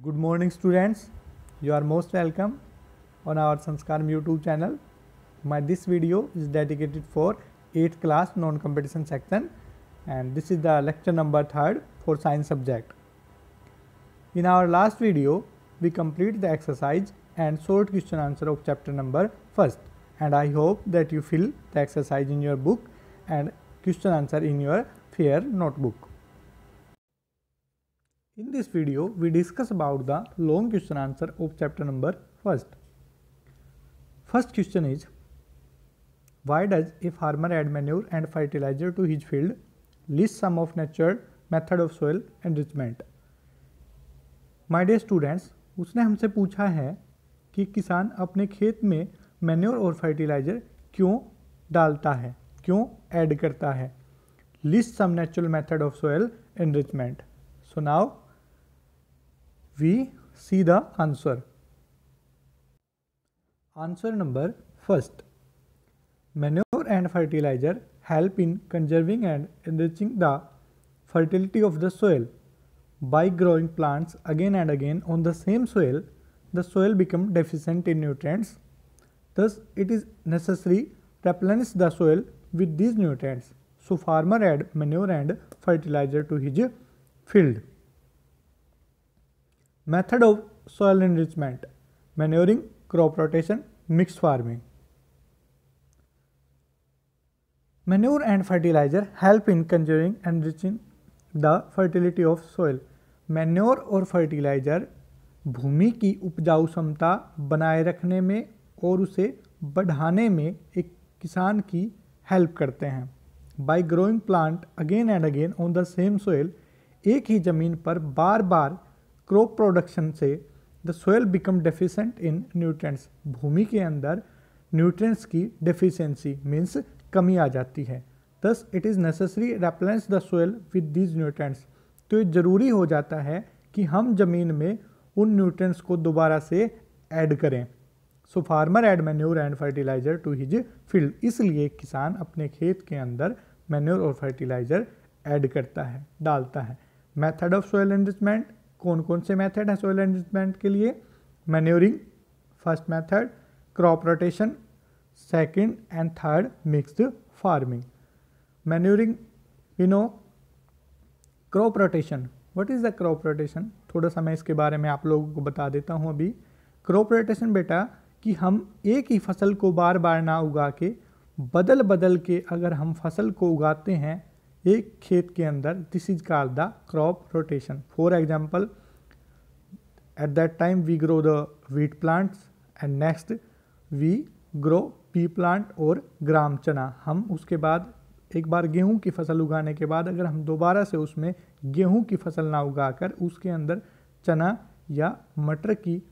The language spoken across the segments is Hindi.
Good morning students, you are most welcome on our Sanskaram YouTube channel. This video is dedicated for 8th class non-competition section and this is the lecture number 3rd for science subject. In our last video, we complete the exercise and short question answer of chapter number 1st and I hope that you fill the exercise in your book and question answer in your fair notebook. In this video, we discuss about the long question answer of chapter number 1st. First question is, why does a farmer add manure and fertilizer to his field? List some of natural method of soil enrichment. My dear students, उसने हमसे पूछा है कि किसान अपने खेत में मैन्योर और फर्टिलाइजर क्यों डालता है, क्यों ऐड करता है. List some natural method of soil enrichment. So now we see the answer. Answer number first. Manure and fertilizer help in conserving and enriching the fertility of the soil. By growing plants again and again on the same soil, the soil becomes deficient in nutrients. Thus, it is necessary to replenish the soil with these nutrients. So, farmer add manure and fertilizer to his field. Method of soil enrichment: manuring, crop rotation, mixed farming. Manure and fertilizer help in conserving and enriching the fertility of soil. Manure और फर्टिलाइज़र भूमि की उपजाऊ क्षमता बनाए रखने में और उसे बढ़ाने में एक किसान की हेल्प करते हैं. By growing plant again and again on the same soil, एक ही ज़मीन पर बार बार क्रॉप प्रोडक्शन से the soil become deficient in nutrients. भूमि के अंदर न्यूट्रिएंट्स की डेफिशिएंसी मीन्स कमी आ जाती है. Thus it is necessary replenish the soil with these nutrients. तो ये ज़रूरी हो जाता है कि हम ज़मीन में उन न्यूट्रिएंट्स को दोबारा से ऐड करें. So farmer add manure and fertiliser to his field. इसलिए किसान अपने खेत के अंदर मैन्योर और फर्टिलाइज़र ऐड करता है, डालता है. मेथड ऑफ सोइल एनरिचमेंट, कौन कौन से मेथड है सोइल एनरिचमेंट के लिए? Manuring first method, crop rotation second and third, mixed farming. Manuring you know. Crop rotation, what is the crop rotation? थोड़ा सा मैं इसके बारे में आप लोगों को बता देता हूँ अभी. क्रॉप रोटेशन बेटा कि हम एक ही फसल को बार बार ना उगा के बदल बदल के अगर हम फसल को उगाते हैं एक खेत के अंदर, this is called the crop rotation. For example, at that time we grow the wheat plants and next we grow pea plant और ग्राम चना. हम उसके बाद एक बार गेहूं की फसल उगाने के बाद अगर हम दोबारा से उसमें गेहूं की फसल ना उगाकर उसके अंदर चना या मटर की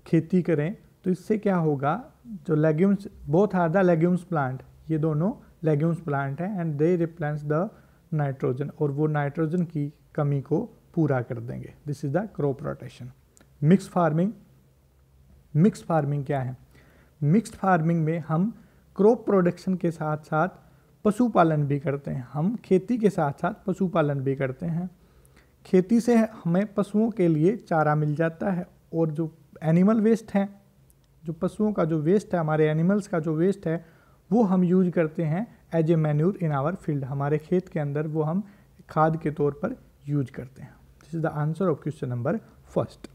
खेती करें तो इससे क्या होगा? जो legumes, both are the legumes plant, ये दोनों लेग्यूम्स प्लांट हैं and they replenish the nitrogen, और वो नाइट्रोजन की कमी को पूरा कर देंगे. This is the crop rotation. Mix farming. Mix farming क्या है? मिक्स्ड फार्मिंग में हम क्रॉप प्रोडक्शन के साथ साथ पशुपालन भी करते हैं. हम खेती के साथ साथ पशुपालन भी करते हैं. खेती से हमें पशुओं के लिए चारा मिल जाता है और जो एनिमल वेस्ट हैं, जो पशुओं का जो वेस्ट है, हमारे एनिमल्स का जो वेस्ट है, वो हम यूज करते हैं as a manure in our field. हमारे खेत के अंदर वो हम खाद के तौर पर यूज करते हैं. This is the answer of question number first.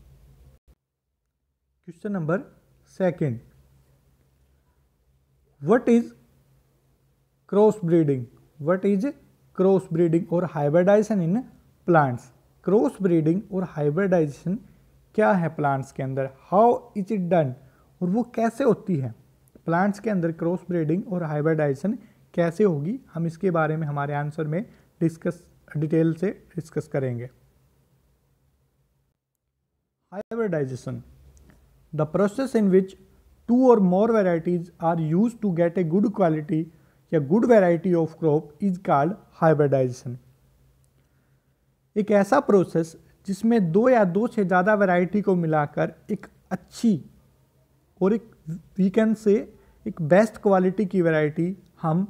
Question number second, what is cross breeding? What is cross breeding और hybridisation in plants? Cross breeding और हाइब्रिडाइजेशन क्या है प्लांट्स के अंदर? How is it done? और वो कैसे होती है? प्लांट्स के अंदर क्रॉस ब्रीडिंग और हाइब्रिडाइजेशन कैसे होगी? हम इसके बारे में हमारे आंसर में डिटेल से डिस्कस करेंगे. Hybridisation, the process in which two और more varieties are used to get a good quality या good variety of crop is called hybridisation. एक ऐसा प्रोसेस जिसमें दो या दो से ज़्यादा वैरायटी को मिलाकर एक अच्छी और एक वी कैन से एक बेस्ट क्वालिटी की वैरायटी हम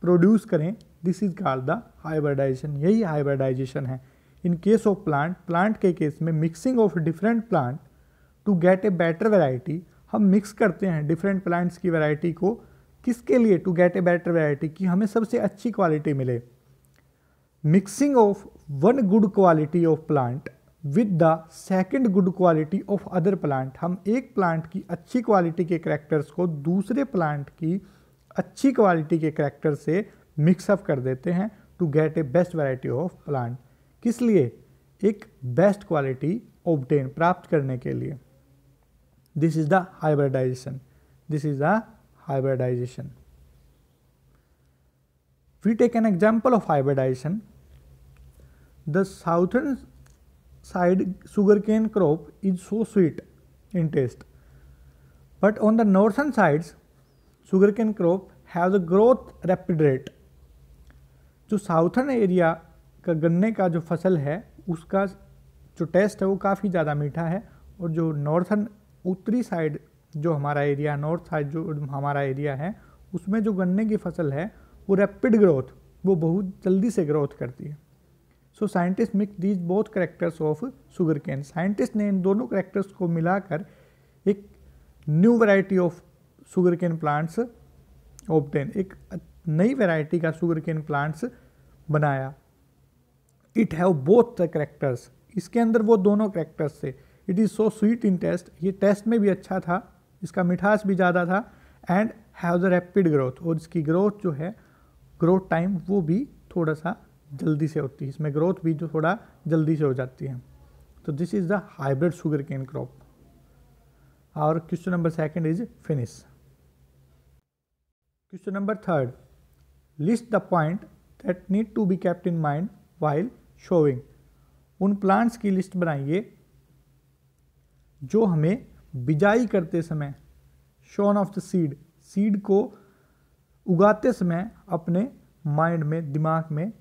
प्रोड्यूस करें, this is called the hybridization. यही हाइब्रिडाइजेशन है. इन केस ऑफ प्लांट के केस में mixing of different plant to get a better variety, हम मिक्स करते हैं डिफरेंट प्लांट्स की वैरायटी को, किसके लिए? To get a better variety, कि हमें सबसे अच्छी क्वालिटी मिले। Mixing of one good quality of plant with the second good quality of other plant, हम एक प्लांट की अच्छी क्वालिटी के करैक्टर्स को दूसरे प्लांट की अच्छी क्वालिटी के करैक्टर से मिक्सअप कर देते हैं to get a best variety of plant. किस लिए? एक बेस्ट क्वालिटी ऑब्टेन, प्राप्त करने के लिए। This is the hybridization, this is the hybridization. We take an example of hybridization. The southern side sugarcane crop is so sweet in taste, but on the northern sides sugarcane crop has a growth rapid rate. जो साउथर्न एरिया का गन्ने का जो फसल है उसका जो टेस्ट है वो काफ़ी ज़्यादा मीठा है, और जो नॉर्थर्न उत्तरी साइड जो हमारा एरिया, नॉर्थ साइड जो हमारा एरिया है उसमें जो गन्ने की फसल है वो रैपिड ग्रोथ, वो बहुत जल्दी से ग्रोथ करती है। So scientist mix these both characters of sugar cane, scientist ने इन दोनों करेक्टर्स को मिलाकर एक new variety of sugar cane plants obtain, एक नई वैरायटी का शुगर केन प्लांट्स बनाया। It have both the characters, इसके अंदर वो दोनों करेक्टर्स थे। It is so sweet in taste, ये टेस्ट में भी अच्छा था, इसका मिठास भी ज़्यादा था, and have the rapid growth, और इसकी ग्रोथ जो है, ग्रोथ टाइम वो भी थोड़ा सा जल्दी से होती है, इसमें ग्रोथ भी जो थोड़ा जल्दी से हो जाती है। तो this is the hybrid sugar cane crop. और question number second is finish. Question number third, list the point that need to be kept in mind while sowing. उन प्लांट्स की लिस्ट बनाइए जो हमें बिजाई करते समय, sown of the seed, seed को उगाते समय अपने माइंड में, दिमाग में,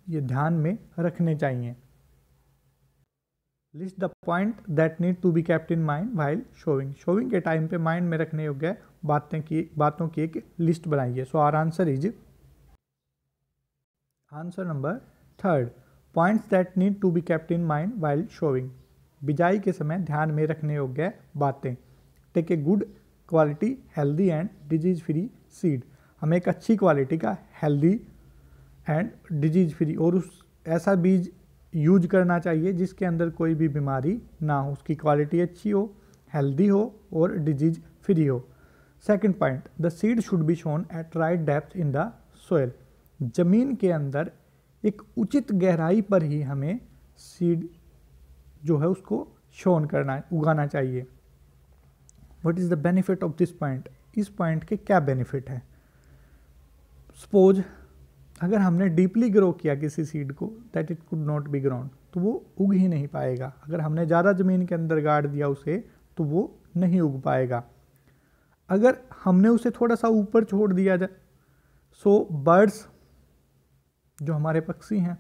ये ध्यान में रखने चाहिए। List the point that need to be kept in mind while sowing, sowing के टाइम पे माइंड में रखने योग्य बातों की एक लिस्ट बनाइए। So our answer is answer number third, points that need to be kept in mind while sowing, बिजाई के समय ध्यान में रखने योग्य बातें। Take a good quality healthy and disease free seed, हमें एक अच्छी क्वालिटी का हेल्दी एंड डिजीज फ्री और उस ऐसा बीज यूज करना चाहिए जिसके अंदर कोई भी बीमारी ना हो, उसकी क्वालिटी अच्छी हो, हेल्दी हो और डिजीज फ्री हो। Second point, the seed should be sown at right depth in the soil, जमीन के अंदर एक उचित गहराई पर ही हमें सीड जो है उसको शोन करना, उगाना चाहिए। What is the benefit of this point, इस पॉइंट के क्या बेनिफिट है? सपोज अगर हमने डीपली ग्रो किया किसी सीड को, that it could not be grown, तो वो उग ही नहीं पाएगा। अगर हमने ज़्यादा ज़मीन के अंदर गाड़ दिया उसे, तो वो नहीं उग पाएगा। अगर हमने उसे थोड़ा सा ऊपर छोड़ दिया जाए, सो बर्ड्स जो हमारे पक्षी हैं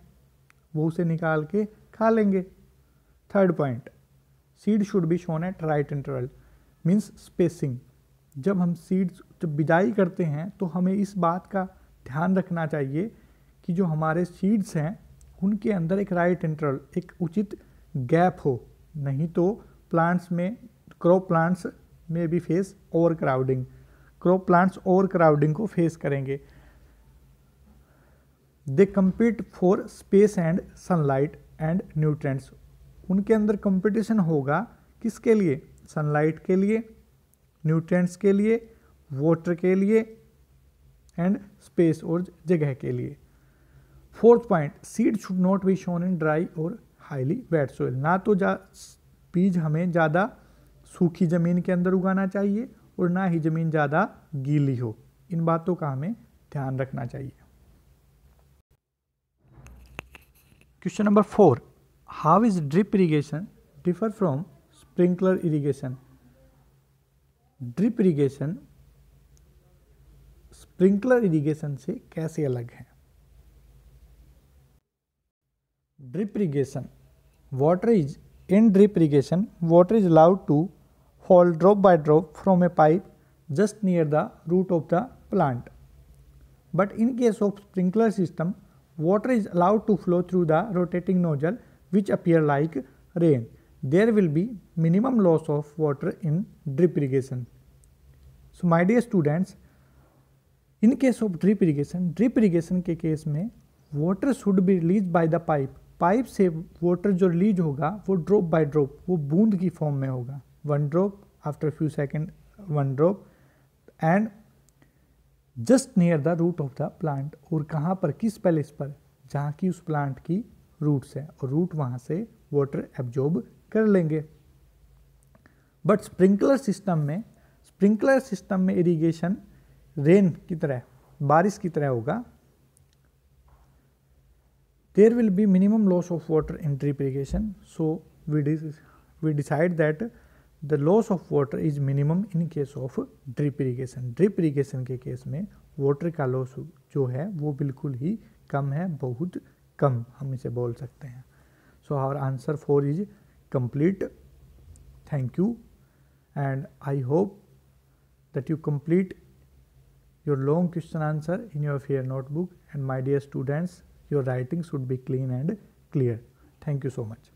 वो उसे निकाल के खा लेंगे। Third point, seed should be sown at right interval, means spacing. जब हम सीड्स जब बिजाई करते हैं तो हमें इस बात का ध्यान रखना चाहिए कि जो हमारे सीड्स हैं उनके अंदर एक राइट इंटरवल, एक उचित गैप हो, नहीं तो प्लांट्स में, क्रॉप प्लांट्स में भी face over crowding, crop plants over crowding को फेस करेंगे। दे compete for space and sunlight and nutrients, उनके अंदर कंपटीशन होगा किसके लिए? सनलाइट के लिए, न्यूट्रिएंट्स के लिए, वाटर के लिए एंड स्पेस और जगह के लिए। Fourth point, seed should not be shown in dry और हाईली वेट सोइल, ना तो बीज हमें ज़्यादा सूखी ज़मीन के अंदर उगाना चाहिए और ना ही ज़मीन ज़्यादा गीली हो, इन बातों का हमें ध्यान रखना चाहिए। Question number 4, how is drip irrigation differ from sprinkler irrigation? Drip irrigation sprinkler irrigation से कैसे अलग है? Drip irrigation, water is in drip irrigation water is allowed to fall drop by drop from a pipe just near the root of the plant. But in case of sprinkler system, water is allowed to flow through the rotating nozzle which appear like rain. There will be minimum loss of water in drip irrigation. So my dear students, in case of drip irrigation के केस में water should be released by the pipe. Pipe से वाटर जो रिलीज होगा वो ड्रॉप बाय ड्रॉप, वो बूंद की फॉर्म में होगा. 1 drop after few second, 1 drop and just near the root of the plant. और कहाँ पर, किस प्लेस पर, जहाँ की उस प्लांट की रूट्स है और रूट वहाँ से वाटर एब्जॉर्ब कर लेंगे. बट स्प्रिंकलर सिस्टम में इरिगेशन रेन की तरह, बारिश की तरह होगा. There will be minimum loss of water in drip irrigation. So we decide that the loss of water is minimum in case of drip irrigation. Drip irrigation के केस में water का loss जो है वो बिल्कुल ही कम है, बहुत कम हम इसे बोल सकते हैं. So our answer 4 is complete. Thank you, and I hope that you complete your long question answer in your fair notebook. And my dear students, your writing should be clean and clear. Thank you so much.